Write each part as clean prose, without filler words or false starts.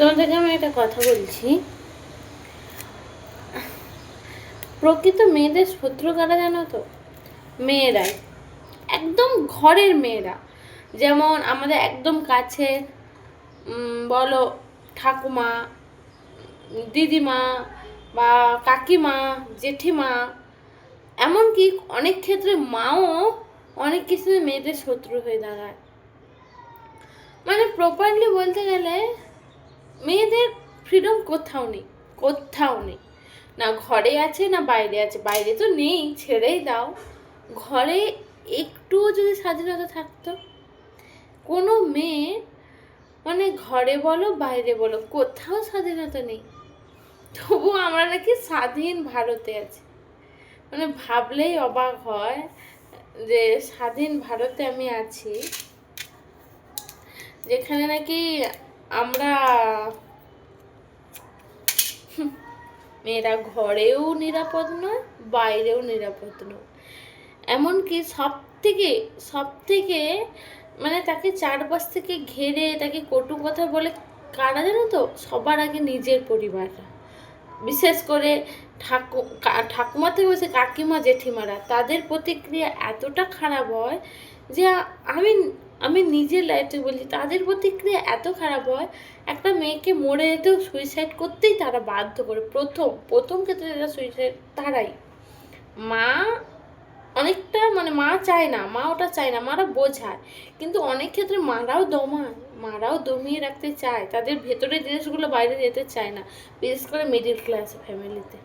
তোমাদেরকে আমি একটা কথা বলছি, প্রকৃত মেয়েদের শত্রু কারা জানো তো? মেয়েরাই, একদম ঘরের মেয়েরা। যেমন আমাদের একদম কাছে বলো ঠাকুমা, দিদিমা বা কাকিমা, জেঠিমা, এমনকি অনেক ক্ষেত্রে মাও অনেক কিছু মেয়েদের শত্রু হয়ে দাঁড়ায়। মানে প্রপারলি বলতে গেলে মেয়েদের ফ্রিডম কোথাও নেই, কোথাও নেই। না ঘরে আছে না বাইরে আছে, বাইরে তো নেই, ছেড়েই দাও। ঘরে একটুও যদি স্বাধীনতা থাকতো, কোনো মেয়ে মানে ঘরে বলো বাইরে বলো কোথাও স্বাধীনতা নেই, তবু আমরা নাকি স্বাধীন ভারতে আছি। মানে ভাবলেই অবাক হয় যে স্বাধীন ভারতে আমি আছি, যেখানে নাকি আমরা মেয়েরা ঘরেও নিরাপদ নয়, বাইরেও নিরাপদ নয়। এমনকি সব থেকে মানে তাকে চারপাশ থেকে ঘেরে তাকে কটু কথা বলে কারা জানো তো? সবার আগে নিজের পরিবাররা, বিশেষ করে ঠাকুমা থেকে বসে কাকিমা জেঠিমারা, তাদের প্রতিক্রিয়া এতটা খারাপ হয় যে আমি আমি নিজের লাইফে বলি, তাদের প্রতিক্রিয়া এত খারাপ হয়, একটা মেয়েকে মরে যেতেও সুইসাইড করতেই তারা বাধ্য করে। প্রথম ক্ষেত্রে যারা সুইসাইড তারাই। মা অনেকটা মানে মা চায় না, মা ওটা চায় না, মারা বোঝায়, কিন্তু অনেক ক্ষেত্রে মারাও দমিয়ে রাখতে চায়, তাদের ভেতরের জিনিসগুলো বাইরে যেতে চায় না, বিশেষ করে মিডিল ক্লাস ফ্যামিলিতে।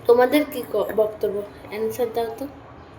তোমাদের কি বক্তব্য? অ্যান্সার দাও তো।